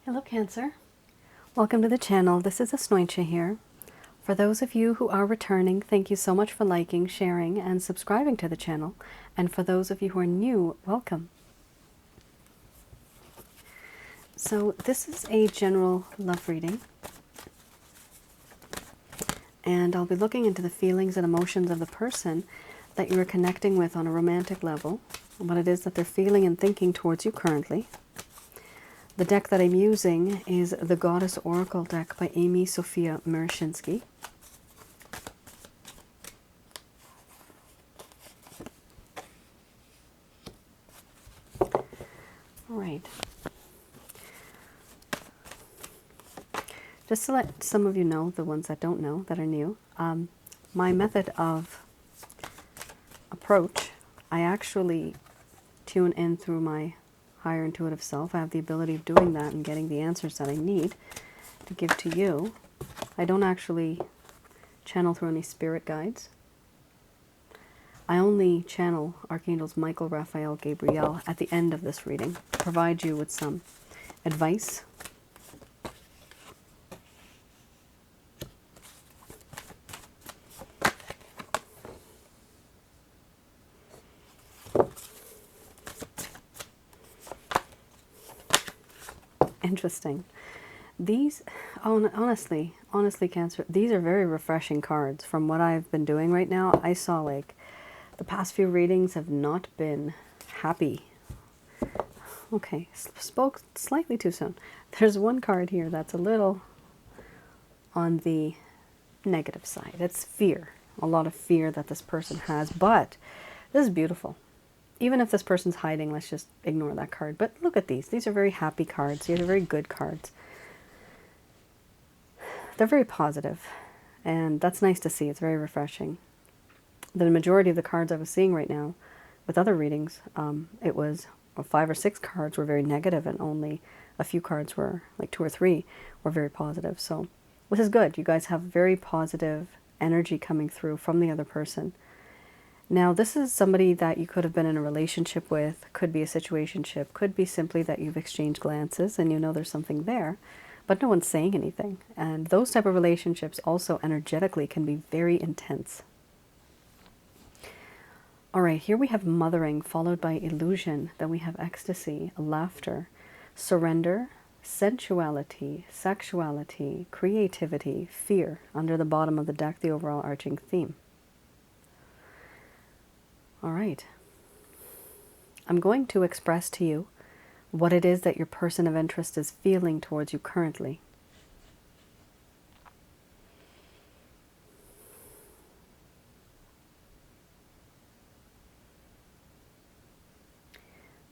Hello Cancer, welcome to the channel. This is Asnointia here. For those of you who are returning, thank you so much for liking, sharing, and subscribing to the channel. And for those of you who are new, welcome. So this is a general love reading. And I'll be looking into the feelings and emotions of the person that you are connecting with on a romantic level, and what it is that they're feeling and thinking towards you currently. The deck that I'm using is the Goddess Oracle deck by Amy Sophia Marashinsky. All right. Just to let some of you know, the ones that don't know, that are new, my method of approach, I actually tune in through my higher intuitive self. I have the ability of doing that and getting the answers that I need to give to you. I don't actually channel through any spirit guides. I only channel Archangels Michael, Raphael, Gabriel at the end of this reading to provide you with some advice. Interesting. These, honestly, Cancer, these are very refreshing cards. From what I've been doing right now, I saw like the past few readings have not been happy. Okay, spoke slightly too soon. There's one card here that's a little on the negative side. It's fear. A lot of fear that this person has, but this is beautiful. Even if this person's hiding, let's just ignore that card. But look at these. These are very happy cards. These are very good cards. They're very positive, and that's nice to see. It's very refreshing. The majority of the cards I was seeing right now with other readings, it was 5 or 6 cards were very negative, and only a few cards were, like 2 or 3, were very positive. So this is good. You guys have very positive energy coming through from the other person. Now, this is somebody that you could have been in a relationship with, could be a situationship, could be simply that you've exchanged glances and you know there's something there, but no one's saying anything. And those type of relationships also energetically can be very intense. All right, here we have mothering followed by illusion. Then we have ecstasy, laughter, surrender, sensuality, sexuality, creativity, fear. Under the bottom of the deck, the overall arching theme. All right. I'm going to express to you what it is that your person of interest is feeling towards you currently.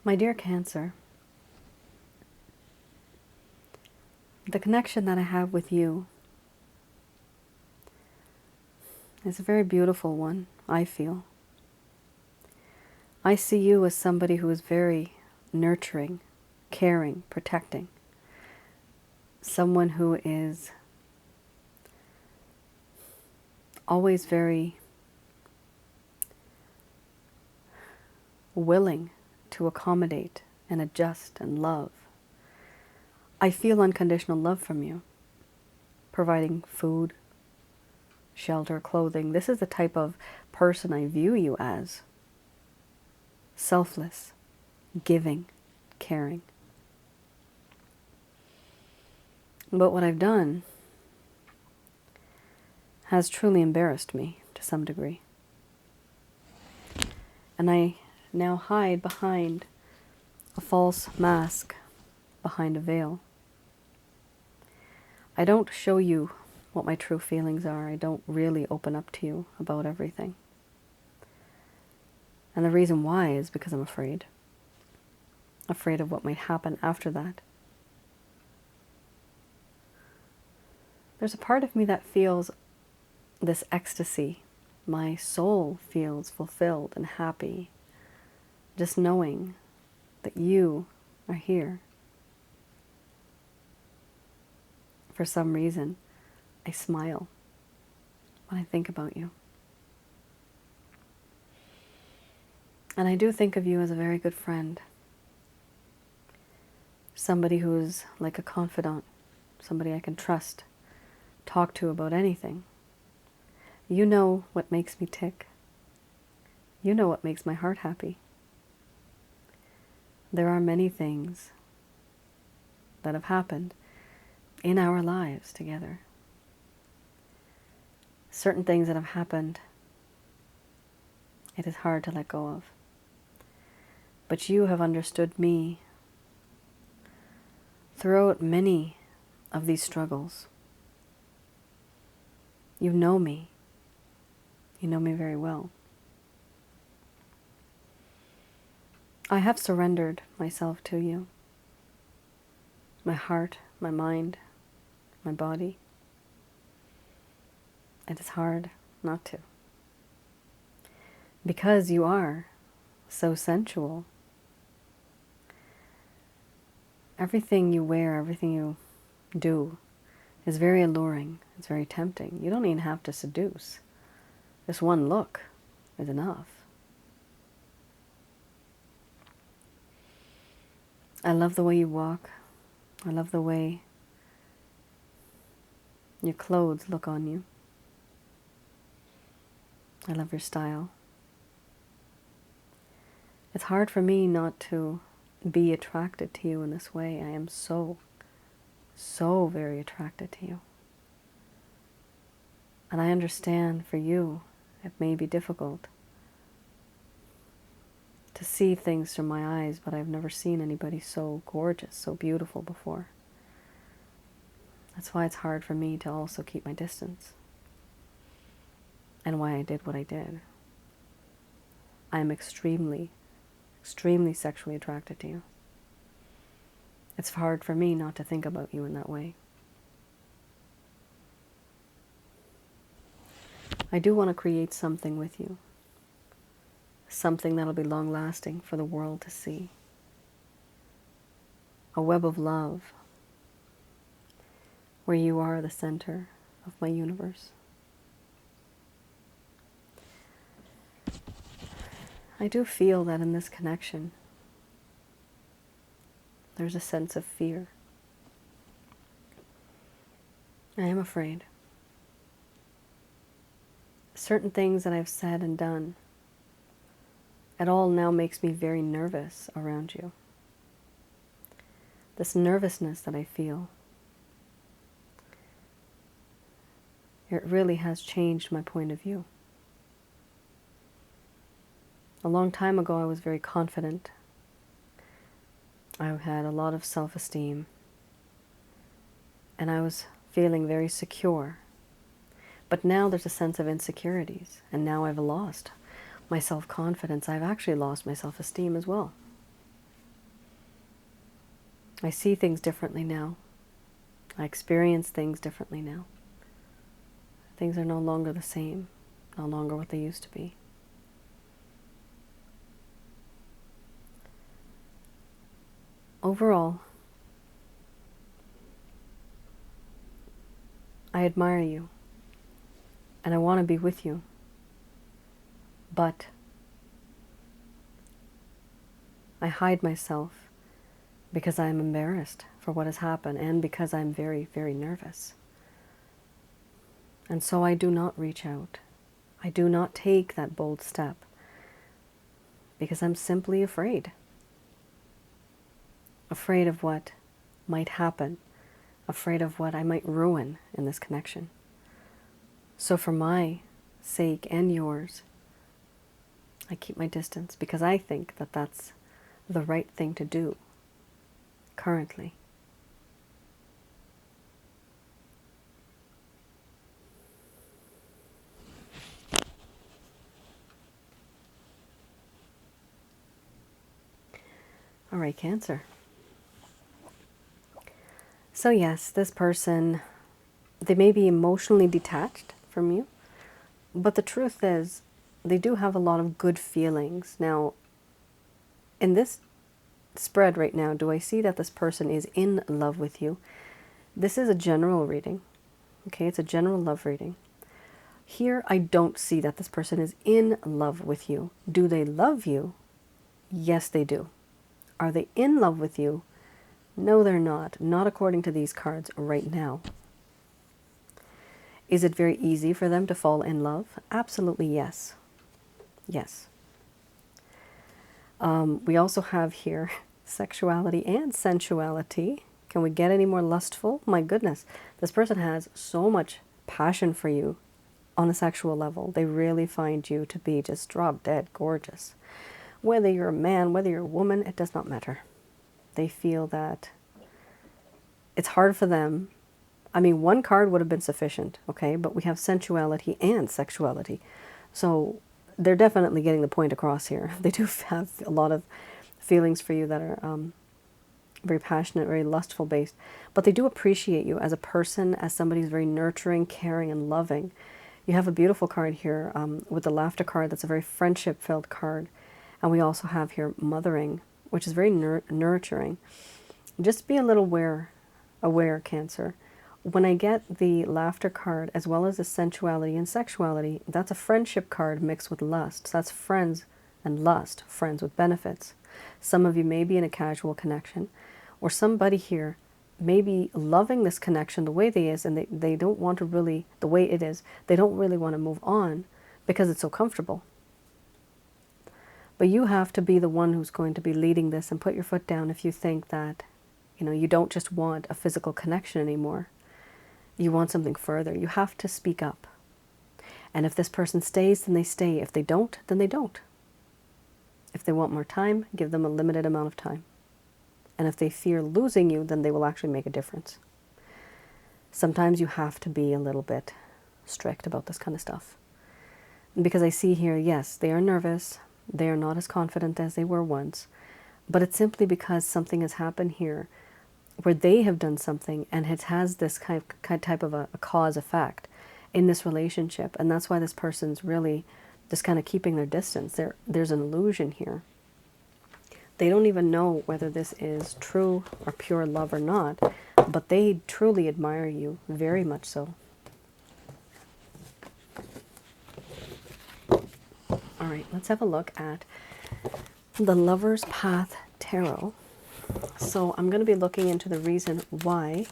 My dear Cancer, the connection that I have with you is a very beautiful one, I feel. I see you as somebody who is very nurturing, caring, protecting. Someone who is always very willing to accommodate and adjust and love. I feel unconditional love from you, providing food, shelter, clothing. This is the type of person I view you as. Selfless, giving, caring. But what I've done has truly embarrassed me to some degree. And I now hide behind a false mask, behind a veil. I don't show you what my true feelings are. I don't really open up to you about everything. And the reason why is because I'm afraid. Afraid of what might happen after that. There's a part of me that feels this ecstasy. My soul feels fulfilled and happy, just knowing that you are here. For some reason, I smile when I think about you. And I do think of you as a very good friend. somebody who's like a confidant, somebody I can trust, talk to about anything. You know what makes me tick. You know what makes my heart happy. There are many things that have happened in our lives together. Certain things that have happened, it is hard to let go of. But you have understood me throughout many of these struggles. You know me. You know me very well. I have surrendered myself to you. My heart, my mind, my body. It is hard not to. Because you are so sensual. Everything you wear, everything you do is very alluring. It's very tempting. You don't even have to seduce. This one look is enough. I love the way you walk. I love the way your clothes look on you. I love your style. It's hard for me not to be attracted to you in this way. I am so very attracted to you. And I understand for you, it may be difficult to see things through my eyes, but I've never seen anybody so gorgeous, so beautiful before. That's why it's hard for me to also keep my distance. And why I did what I did. I am extremely sexually attracted to you. It's hard for me not to think about you in that way. I do want to create something with you. Something that'll be long-lasting for the world to see. A web of love where you are the center of my universe. I do feel that in this connection, there's a sense of fear. I am afraid. Certain things that I've said and done, it all now makes me very nervous around you. This nervousness that I feel, it really has changed my point of view. A long time ago, I was very confident. I had a lot of self-esteem. And I was feeling very secure. But now there's a sense of insecurities. And now I've lost my self-confidence. I've actually lost my self-esteem as well. I see things differently now. I experience things differently now. Things are no longer the same. No longer what they used to be. Overall, I admire you, and I want to be with you, but I hide myself because I'm embarrassed for what has happened and because I'm very, very nervous. And so I do not reach out. I do not take that bold step because I'm simply afraid. Afraid of what might happen, afraid of what I might ruin in this connection. So for my sake and yours, I keep my distance because I think that that's the right thing to do currently. All right, Cancer. So yes, this person, they may be emotionally detached from you, but the truth is, they do have a lot of good feelings. Now, in this spread right now, do I see that this person is in love with you? This is a general reading, okay? It's a general love reading. Here, I don't see that this person is in love with you. Do they love you? Yes, they do. Are they in love with you? No, they're not. Not according to these cards right now. Is it very easy for them to fall in love? Absolutely yes. Yes. We also have here sexuality and sensuality. Can we get any more lustful? My goodness, this person has so much passion for you on a sexual level. They really find you to be just drop dead gorgeous. Whether you're a man, whether you're a woman, it does not matter. They feel that it's hard for them. I mean, one card would have been sufficient, okay? But we have sensuality and sexuality. So they're definitely getting the point across here. They do have a lot of feelings for you that are very passionate, very lustful based. But they do appreciate you as a person, as somebody who's very nurturing, caring, and loving. You have a beautiful card here with the laughter card. That's a very friendship-filled card. And we also have here mothering, which is very nurturing. Just be a little aware, Cancer. When I get the laughter card as well as the sensuality and sexuality, that's a friendship card mixed with lust. So that's friends and lust, friends with benefits. Some of you may be in a casual connection, or somebody here may be loving this connection the way they is, and they don't want to really, the way it is, they don't really want to move on because it's so comfortable. But you have to be the one who's going to be leading this and put your foot down if you think that, you don't just want a physical connection anymore. You want something further. You have to speak up. And if this person stays, then they stay. If they don't, then they don't. If they want more time, give them a limited amount of time. And if they fear losing you, then they will actually make a difference. Sometimes you have to be a little bit strict about this kind of stuff. Because I see here, yes, they are nervous. They are not as confident as they were once. But it's simply because something has happened here where they have done something and it has this type of a cause-effect in this relationship. And that's why this person's really just kind of keeping their distance. There's an illusion here. They don't even know whether this is true or pure love or not, but they truly admire you, very much so. All right, let's have a look at the Lover's Path Tarot. So I'm going to be looking into the reason why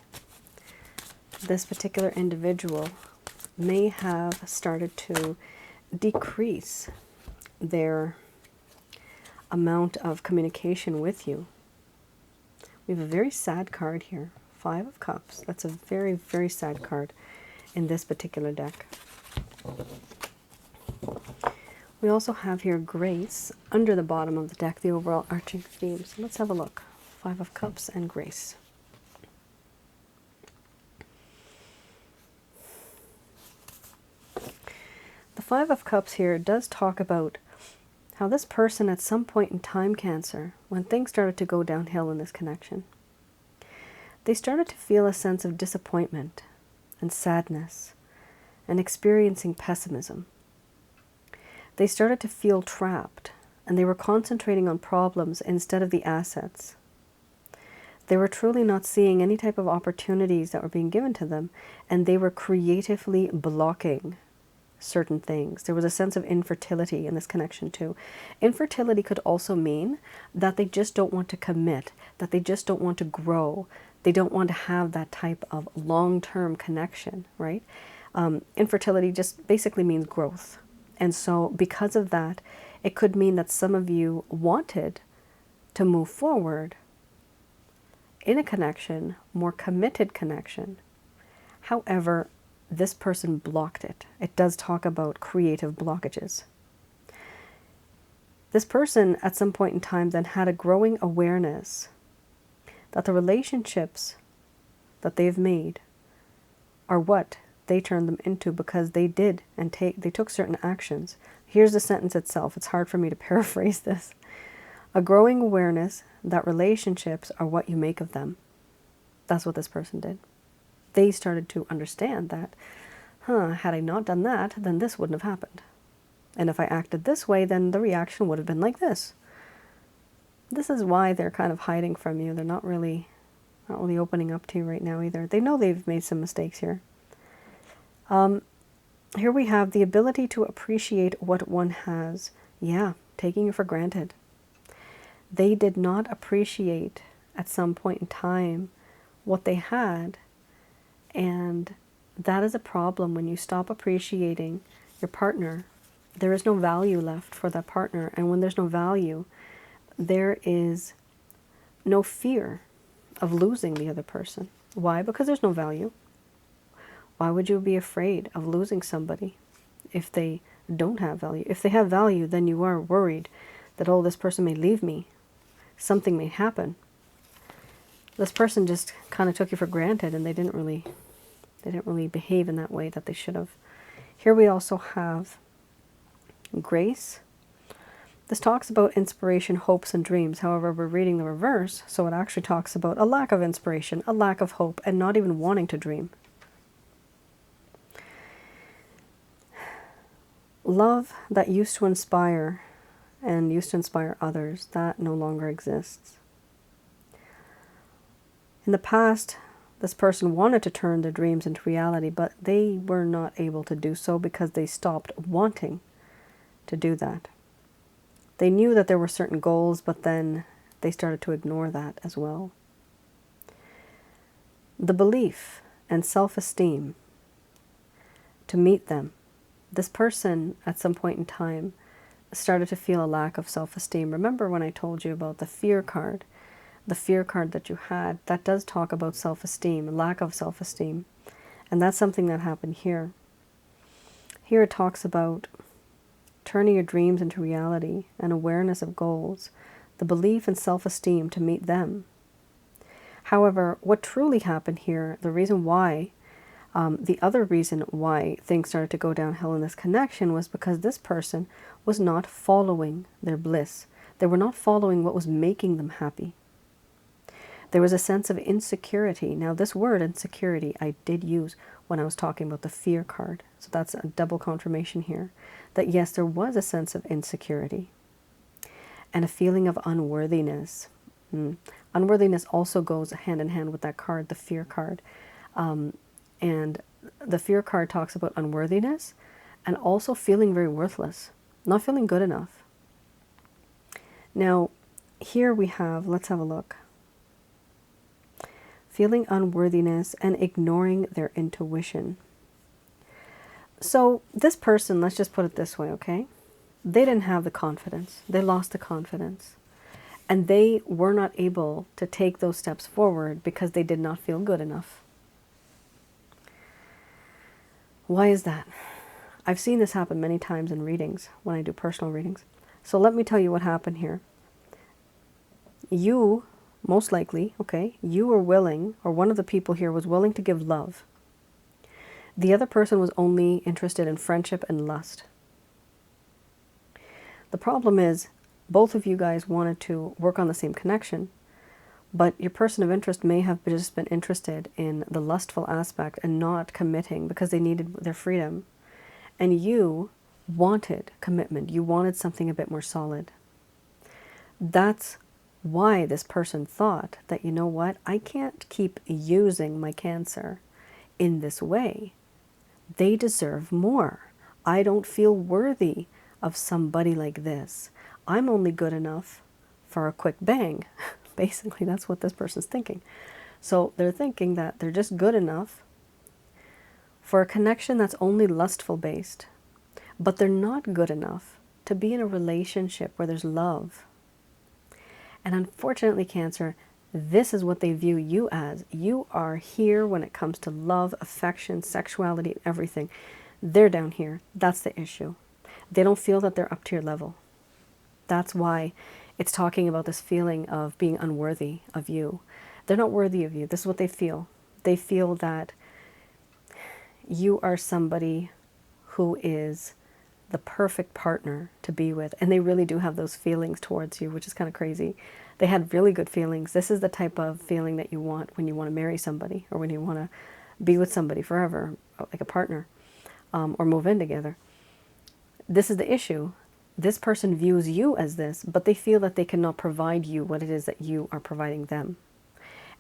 this particular individual may have started to decrease their amount of communication with you. We have a very sad card here, 5 of Cups. That's a very, very sad card in this particular deck. We also have here Grace under the bottom of the deck, the overall arching theme. So let's have a look. 5 of Cups and Grace. The 5 of Cups here does talk about how this person at some point in time, Cancer, when things started to go downhill in this connection, they started to feel a sense of disappointment and sadness and experiencing pessimism. They started to feel trapped, and they were concentrating on problems instead of the assets. They were truly not seeing any type of opportunities that were being given to them, and they were creatively blocking certain things. There was a sense of infertility in this connection too. Infertility could also mean that they just don't want to commit, that they just don't want to grow. They don't want to have that type of long-term connection, right? Infertility just basically means growth. And so because of that, it could mean that some of you wanted to move forward in a connection, more committed connection. However, this person blocked it. It does talk about creative blockages. This person at some point in time then had a growing awareness that the relationships that they've made are what they turned them into because they did and they took certain actions. Here's the sentence itself. It's hard for me to paraphrase this. A growing awareness that relationships are what you make of them. That's what this person did. They started to understand that, had I not done that, then this wouldn't have happened. And if I acted this way, then the reaction would have been like this. This is why they're kind of hiding from you. They're not really opening up to you right now either. They know they've made some mistakes here. Here we have the ability to appreciate what one has. Yeah, taking it for granted. They did not appreciate at some point in time what they had. And that is a problem when you stop appreciating your partner. There is no value left for that partner. And when there's no value, there is no fear of losing the other person. Why? Because there's no value. Why would you be afraid of losing somebody if they don't have value? If they have value, then you are worried that, oh, this person may leave me. Something may happen. This person just kind of took you for granted, and they didn't really behave in that way that they should have. Here we also have grace. This talks about inspiration, hopes, and dreams. However, we're reading the reverse, so it actually talks about a lack of inspiration, a lack of hope, and not even wanting to dream. Love that used to inspire and used to inspire others, that no longer exists. In the past, this person wanted to turn their dreams into reality, but they were not able to do so because they stopped wanting to do that. They knew that there were certain goals, but then they started to ignore that as well. The belief and self-esteem to meet them. This person, at some point in time, started to feel a lack of self-esteem. Remember when I told you about the fear card? The fear card that you had, that does talk about self-esteem, lack of self-esteem. And that's something that happened here. Here it talks about turning your dreams into reality, and awareness of goals, the belief and self-esteem to meet them. However, what truly happened here, the reason why, the other reason why things started to go downhill in this connection was because this person was not following their bliss. They were not following what was making them happy. There was a sense of insecurity. Now, this word insecurity I did use when I was talking about the fear card. So that's a double confirmation here. That yes, there was a sense of insecurity and a feeling of unworthiness. Unworthiness also goes hand in hand with that card, the fear card. And the fear card talks about unworthiness and also feeling very worthless, not feeling good enough. Now, here we have, let's have a look. Feeling unworthiness and ignoring their intuition. So this person, let's just put it this way, okay? They didn't have the confidence. They lost the confidence. And they were not able to take those steps forward because they did not feel good enough. Why is that? I've seen this happen many times in readings, when I do personal readings. So let me tell you what happened here. You, most likely, okay, you were willing, or one of the people here was willing to give love. The other person was only interested in friendship and lust. The problem is, both of you guys wanted to work on the same connection, but your person of interest may have just been interested in the lustful aspect and not committing because they needed their freedom. And you wanted commitment. You wanted something a bit more solid. That's why this person thought that, you know what, I can't keep using my Cancer in this way. They deserve more. I don't feel worthy of somebody like this. I'm only good enough for a quick bang. Basically, that's what this person's thinking. So they're thinking that they're just good enough for a connection that's only lustful based, but they're not good enough to be in a relationship where there's love. And unfortunately, Cancer, this is what they view you as. You are here when it comes to love, affection, sexuality, everything. They're down here. That's the issue. They don't feel that they're up to your level. That's why it's talking about this feeling of being unworthy of you. They're not worthy of you. This is what they feel. They feel that you are somebody who is the perfect partner to be with. And they really do have those feelings towards you, which is kind of crazy. They had really good feelings. This is the type of feeling that you want when you want to marry somebody or when you want to be with somebody forever, like a partner, or move in together. This is the issue. This person views you as this, but they feel that they cannot provide you what it is that you are providing them.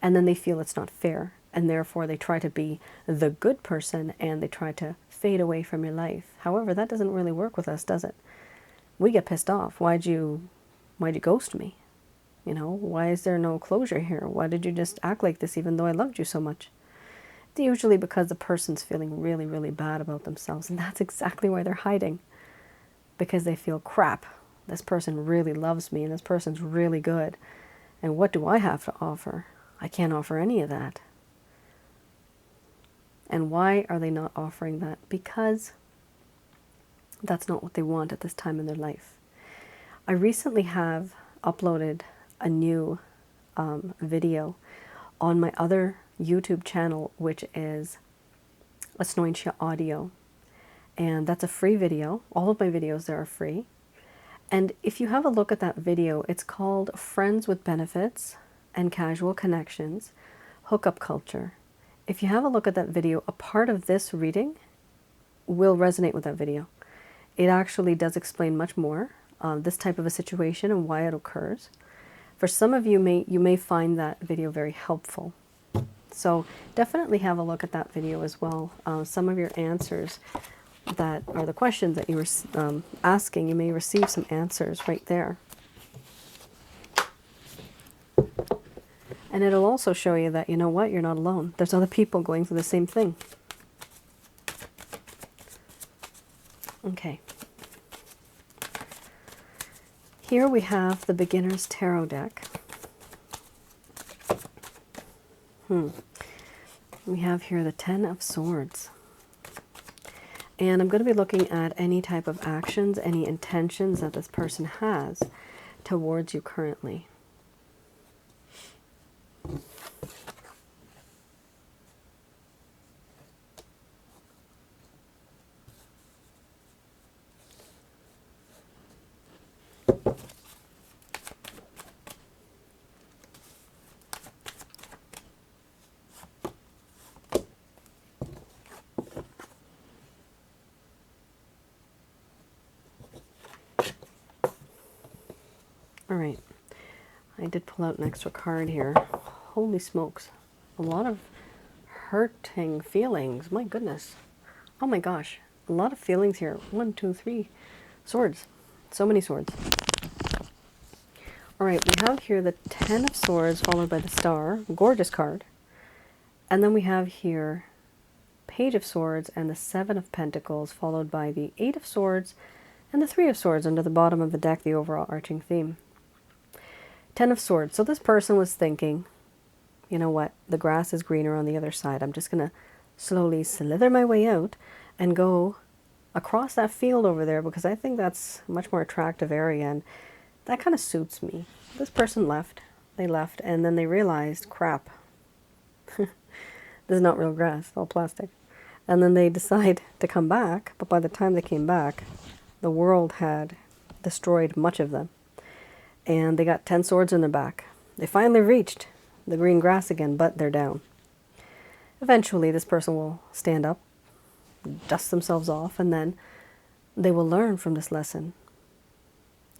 And then they feel it's not fair. And therefore they try to be the good person and they try to fade away from your life. However, that doesn't really work with us, does it? We get pissed off. Why'd you ghost me? You know, why is there no closure here? Why did you just act like this even though I loved you so much? It's usually because the person's feeling really, really bad about themselves, and that's exactly why they're hiding. Because they feel, crap, this person really loves me and this person's really good. And what do I have to offer? I can't offer any of that. And why are they not offering that? Because that's not what they want at this time in their life. I recently have uploaded a new video on my other YouTube channel, which is Asnointia Audio. And that's a free video. All of my videos there are free. And if you have a look at that video, it's called Friends with Benefits and Casual Connections, Hookup Culture. If you have a look at that video, a part of this reading will resonate with that video. It actually does explain much more this type of a situation and why it occurs. For some of you, you may find that video very helpful. So definitely have a look at that video as well. Some of your answers that are the questions that you were asking, you may receive some answers right there. And it'll also show you that, you know what, you're not alone. There's other people going through the same thing. Okay. Here we have the Beginner's Tarot deck. We have here the Ten of Swords. And I'm going to be looking at any type of actions, any intentions that this person has towards you currently. All right, I did pull out an extra card here. Holy smokes, a lot of hurting feelings, my goodness. Oh my gosh, a lot of feelings here. 1, 2, 3 swords, so many swords. All right, we have here the Ten of Swords followed by the Star, gorgeous card. And then we have here Page of Swords and the Seven of Pentacles followed by the Eight of Swords and the Three of Swords under the bottom of the deck, the overall arching theme. Ten of Swords. So this person was thinking, you know what, the grass is greener on the other side. I'm just going to slowly slither my way out and go across that field over there because I think that's a much more attractive area and that kind of suits me. This person left. They left and then they realized, crap, this is not real grass, it's all plastic. And then they decide to come back, but by the time they came back, the world had destroyed much of them. And they got 10 swords in their back. They finally reached the green grass again, but they're down. Eventually, this person will stand up, dust themselves off, and then they will learn from this lesson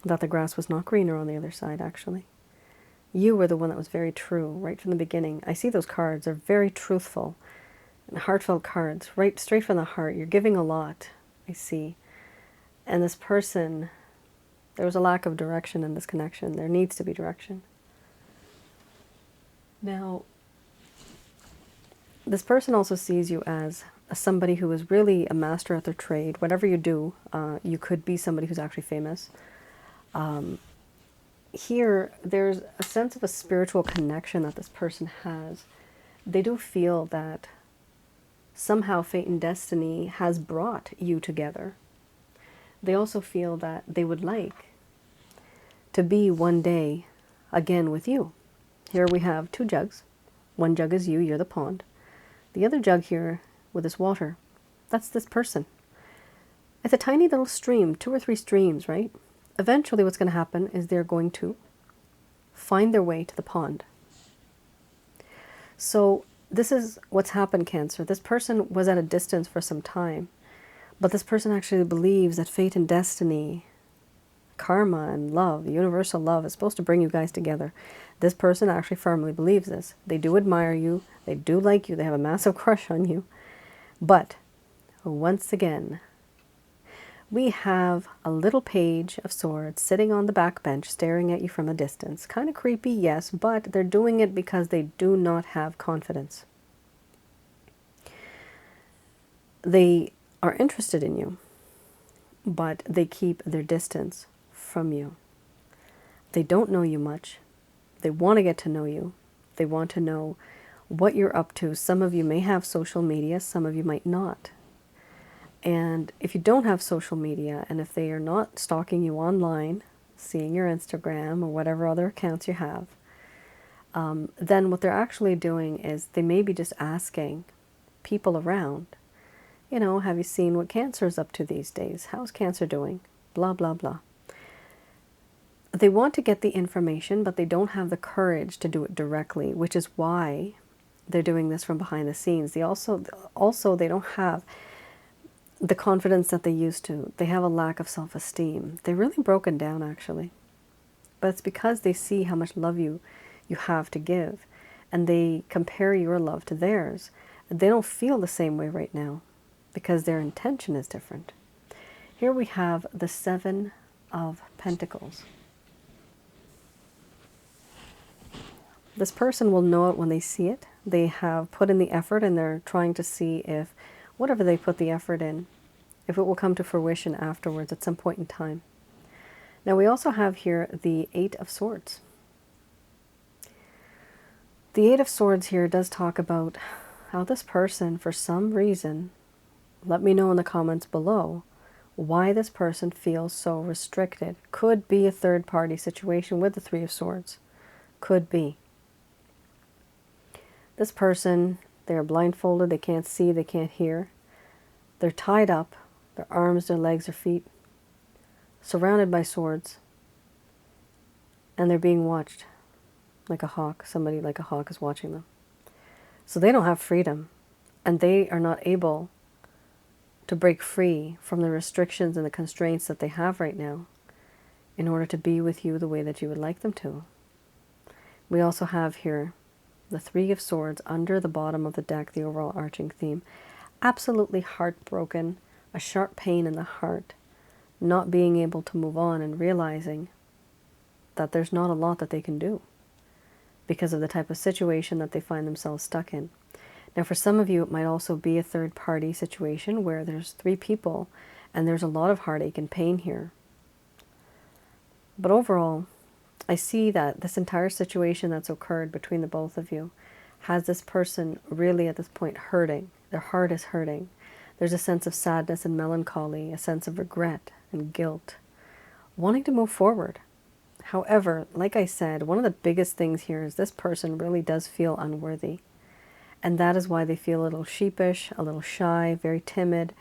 that the grass was not greener on the other side, actually. You were the one that was very true right from the beginning. I see those cards. They're very truthful and heartfelt cards, right straight from the heart. You're giving a lot, I see. And this person, there was a lack of direction in this connection. There needs to be direction. Now, this person also sees you as somebody who is really a master at their trade. Whatever you do, you could be somebody who's actually famous. Here, there's a sense of a spiritual connection that this person has. They do feel that somehow fate and destiny has brought you together. They also feel that they would like to be one day again with you. Here we have 2 jugs. One jug is you, you're the pond. The other jug here with this water, that's this person. It's a tiny little stream, 2 or 3 streams, right? Eventually what's going to happen is they're going to find their way to the pond. So this is what's happened, Cancer. This person was at a distance for some time, but this person actually believes that fate and destiny, karma and love, universal love, is supposed to bring you guys together. This person actually firmly believes this. They do admire you. They do like you. They have a massive crush on you. But once again, we have a little page of swords sitting on the back bench staring at you from a distance. Kind of creepy, yes, but they're doing it because they do not have confidence. They are interested in you, but they keep their distance from you. They don't know you much. They want to get to know you. They want to know what you're up to. Some of you may have social media, some of you might not. And if you don't have social media, and if they are not stalking you online, seeing your Instagram or whatever other accounts you have, then what they're actually doing is they may be just asking people around, you know, have you seen what cancer is up to these days? How's cancer doing? Blah, blah, blah. They want to get the information, but they don't have the courage to do it directly, which is why they're doing this from behind the scenes. They also they don't have the confidence that they used to. They have a lack of self-esteem. They're really broken down, actually. But it's because they see how much love you have to give, and they compare your love to theirs. They don't feel the same way right now because their intention is different. Here we have the Seven of Pentacles. This person will know it when they see it. They have put in the effort, and they're trying to see if whatever they put the effort in, if it will come to fruition afterwards at some point in time. Now we also have here the Eight of Swords. The Eight of Swords here does talk about how this person, for some reason, let me know in the comments below, why this person feels so restricted. Could be a third-party situation with the Three of Swords. Could be. This person, they're blindfolded, they can't see, they can't hear. They're tied up, their arms, their legs, their feet, surrounded by swords, and they're being watched like a hawk. Somebody like a hawk is watching them. So they don't have freedom, and they are not able to break free from the restrictions and the constraints that they have right now in order to be with you the way that you would like them to. We also have here the Three of Swords under the bottom of the deck, the overall arching theme. Absolutely heartbroken, a sharp pain in the heart, not being able to move on and realizing that there's not a lot that they can do because of the type of situation that they find themselves stuck in. Now for some of you it might also be a third-party situation where there's three people and there's a lot of heartache and pain here. But overall, I see that this entire situation that's occurred between the both of you has this person really at this point hurting. Their heart is hurting. There's a sense of sadness and melancholy, a sense of regret and guilt, wanting to move forward. However, like I said, one of the biggest things here is this person really does feel unworthy. And that is why they feel a little sheepish, a little shy, very timid,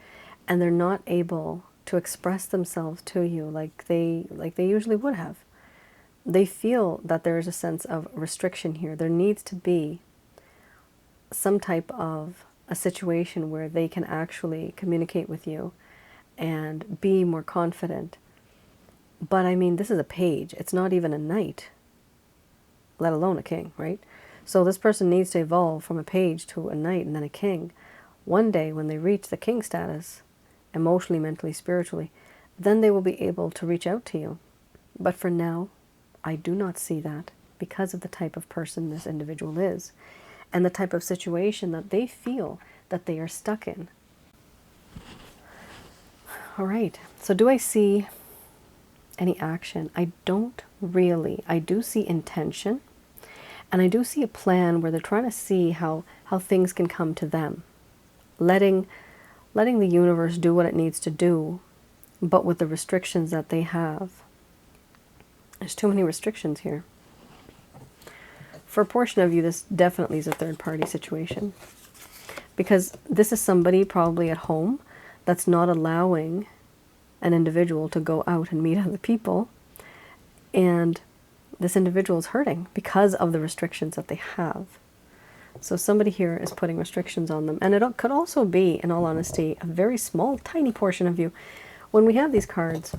and they're not able to express themselves to you like they usually would have. They feel that there is a sense of restriction here. There needs to be some type of a situation where they can actually communicate with you and be more confident. But I mean, this is a page. It's not even a knight, let alone a king, right? So this person needs to evolve from a page to a knight and then a king. One day when they reach the king status, emotionally, mentally, spiritually, then they will be able to reach out to you. But for now, I do not see that because of the type of person this individual is and the type of situation that they feel that they are stuck in. All right, so do I see any action? I don't really. I do see intention, and I do see a plan where they're trying to see how things can come to them, letting the universe do what it needs to do, but with the restrictions that they have. There's too many restrictions here. For a portion of you, this definitely is a third-party situation. Because this is somebody probably at home that's not allowing an individual to go out and meet other people. And this individual is hurting because of the restrictions that they have. So somebody here is putting restrictions on them. And it could also be, in all honesty, a very small, tiny portion of you. When we have these cards,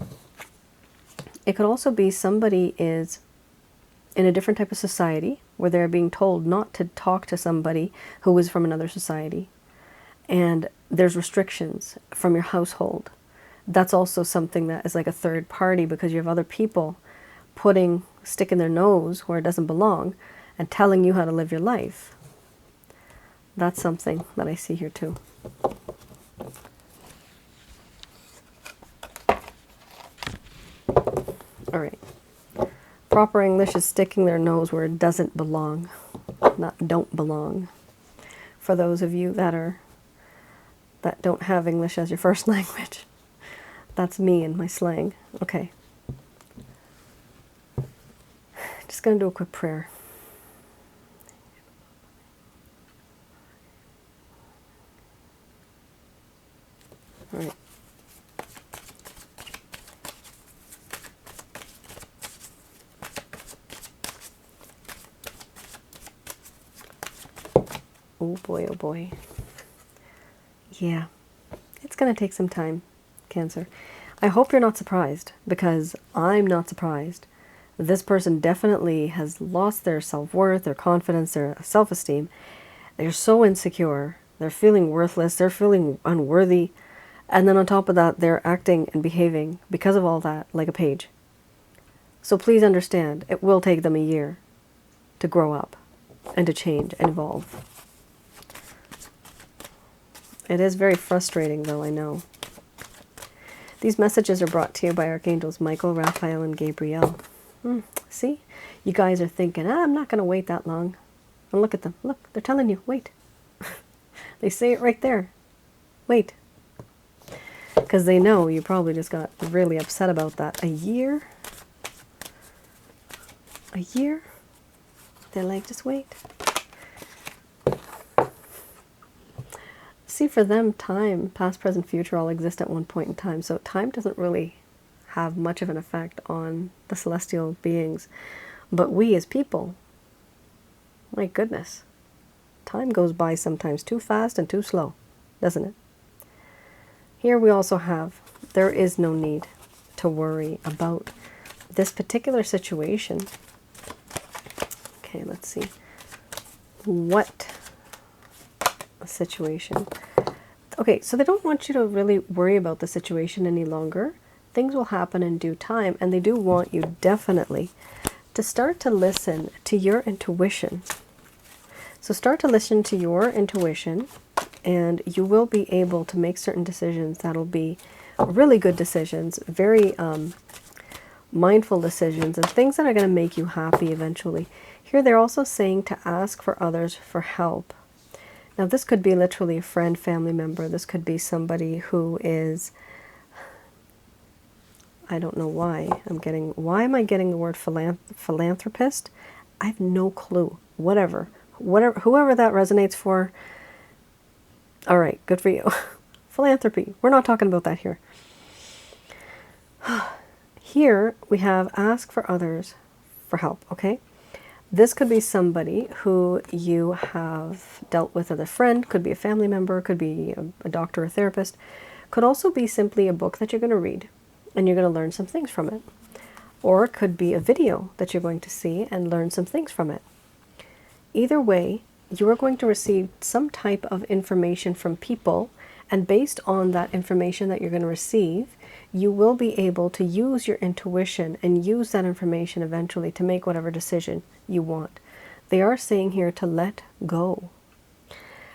it could also be somebody is in a different type of society where they're being told not to talk to somebody who is from another society. And there's restrictions from your household that's also something that is like a third party, because you have other people sticking their nose where it doesn't belong and telling you how to live your life. That's something that I see here too. All right. Proper English is sticking their nose where it doesn't belong, not don't belong. For those of you that don't have English as your first language, that's me and my slang. Okay. Just going to do a quick prayer. All right. Oh boy, oh boy. Yeah, it's going to take some time, Cancer. I hope you're not surprised, because I'm not surprised. This person definitely has lost their self-worth, their confidence, their self-esteem. They're so insecure. They're feeling worthless. They're feeling unworthy. And then on top of that, they're acting and behaving, because of all that, like a page. So please understand, it will take them a year to grow up and to change and evolve. It is very frustrating, though, I know. These messages are brought to you by Archangels Michael, Raphael, and Gabriel. See? You guys are thinking, I'm not going to wait that long. And look at them. Look, they're telling you, wait. They say it right there. Wait. Because they know you probably just got really upset about that. A year? A year? They're like, just wait. See, for them, time, past, present, future, all exist at one point in time. So time doesn't really have much of an effect on the celestial beings. But we as people, my goodness, time goes by sometimes too fast and too slow, doesn't it? Here we also have, there is no need to worry about this particular situation. Okay, let's see. What a situation. Okay, so they don't want you to really worry about the situation any longer. Things will happen in due time, and they do want you definitely to start to listen to your intuition. So start to listen to your intuition, and you will be able to make certain decisions that'll be really good decisions, very mindful decisions, and things that are going to make you happy eventually. Here they're also saying to ask for others for help. Now this could be literally a friend, family member. This could be somebody who is, I don't know why am I getting the word philanthropist? I have no clue. Whatever, whoever that resonates for. All right, good for you. Philanthropy. We're not talking about that here. Here we have ask for others for help, okay? This could be somebody who you have dealt with as a friend, could be a family member, could be a doctor or therapist, could also be simply a book that you're going to read and you're going to learn some things from it. Or it could be a video that you're going to see and learn some things from it. Either way, you are going to receive some type of information from people, and based on that information that you're going to receive, you will be able to use your intuition and use that information eventually to make whatever decision you want. They are saying here to let go.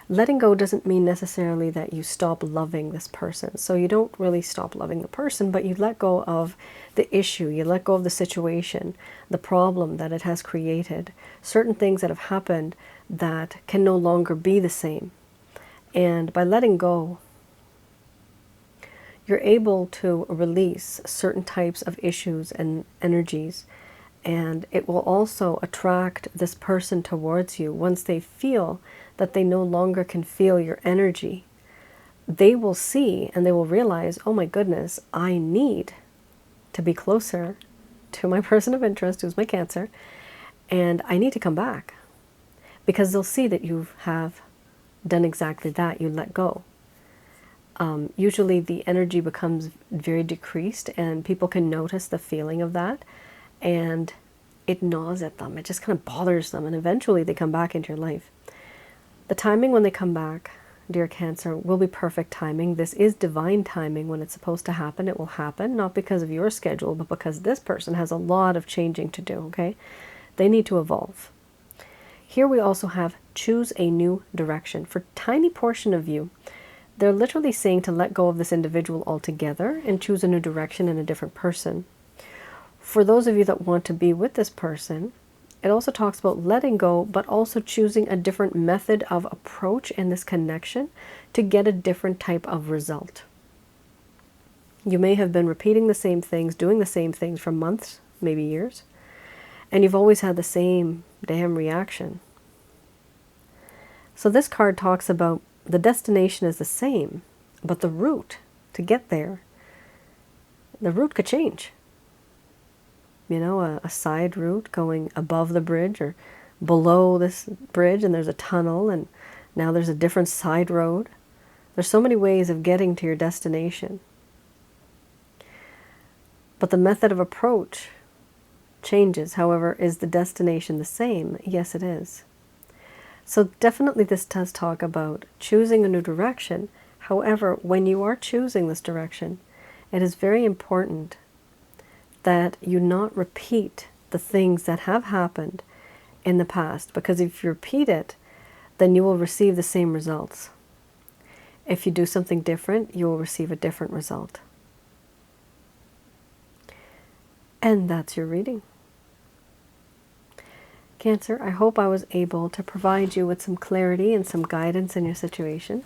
Letting go doesn't mean necessarily that you stop loving this person. So you don't really stop loving the person, but you let go of the issue, you let go of the situation, the problem that it has created, certain things that have happened that can no longer be the same. And by letting go, you're able to release certain types of issues and energies, and it will also attract this person towards you. Once they feel that they no longer can feel your energy, they will see and they will realize, oh my goodness, I need to be closer to my person of interest, who's my Cancer, and I need to come back, because they'll see that you have done exactly that. You let go. Usually the energy becomes very decreased, and people can notice the feeling of that, and it gnaws at them. It just kind of bothers them, and eventually they come back into your life. The timing when they come back dear Cancer, will be perfect timing. This is divine timing. When it's supposed to happen, it will happen, not because of your schedule, but because this person has a lot of changing to do, okay? They need to evolve. Here we also have choose a new direction. For a tiny portion of you, they're literally saying to let go of this individual altogether and choose a new direction in a different person. For those of you that want to be with this person, it also talks about letting go, but also choosing a different method of approach in this connection to get a different type of result. You may have been repeating the same things, doing the same things for months, maybe years, and you've always had the same damn reaction. So this card talks about the destination is the same, but the route to get there, the route could change. You know, a side route going above the bridge or below this bridge, and there's a tunnel, and now there's a different side road. There's so many ways of getting to your destination. But the method of approach changes. However, is the destination the same? Yes, it is. So definitely this does talk about choosing a new direction. However, when you are choosing this direction, it is very important that you not repeat the things that have happened in the past, because if you repeat it, then you will receive the same results. If you do something different, you will receive a different result. And that's your reading. Cancer, I hope I was able to provide you with some clarity and some guidance in your situation.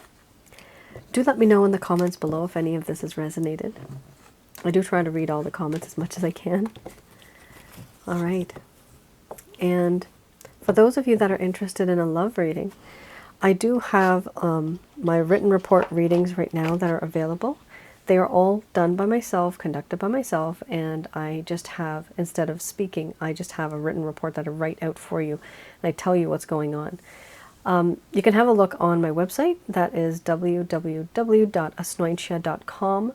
Do let me know in the comments below if any of this has resonated. I do try to read all the comments as much as I can. All right. And for those of you that are interested in a love reading, I do have my written report readings right now that are available. They are all done by myself, conducted by myself, and I just have, instead of speaking, I just have a written report that I write out for you, and I tell you what's going on. You can have a look on my website. That is www.asnointia.com.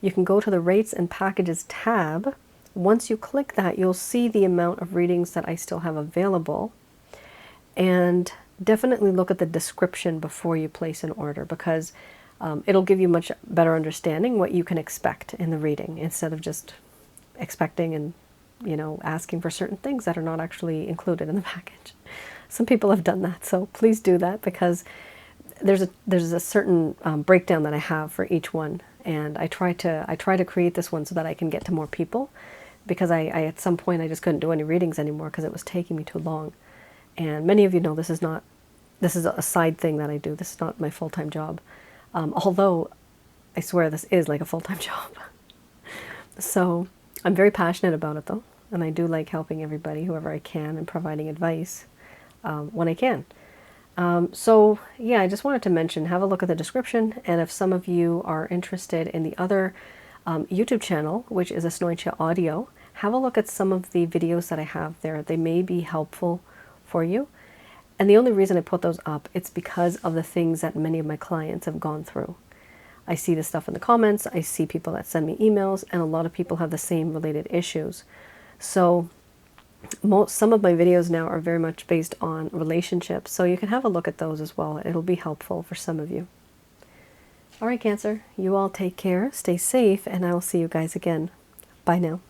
You can go to the Rates and Packages tab. Once you click that, you'll see the amount of readings that I still have available. And definitely look at the description before you place an order, because it'll give you much better understanding what you can expect in the reading, instead of just expecting and, you know, asking for certain things that are not actually included in the package. Some people have done that, so please do that, because there's a certain breakdown that I have for each one, and I try to create this one so that I can get to more people, because I at some point I just couldn't do any readings anymore because it was taking me too long. And many of you know this is a side thing that I do. This is not my full-time job, although I swear this is like a full-time job. So I'm very passionate about it though, and I do like helping everybody, whoever I can, and providing advice when I can. So yeah, I just wanted to mention, have a look at the description, and if some of you are interested in the other YouTube channel, which is Asnointia Audio, have a look at some of the videos that I have there. They may be helpful for you. And the only reason I put those up, it's because of the things that many of my clients have gone through. I see this stuff in the comments, I see people that send me emails, and a lot of people have the same related issues. So some of my videos now are very much based on relationships, so you can have a look at those as well. It'll be helpful for some of you. All right, Cancer, you all take care, stay safe, and I will see you guys again. Bye now.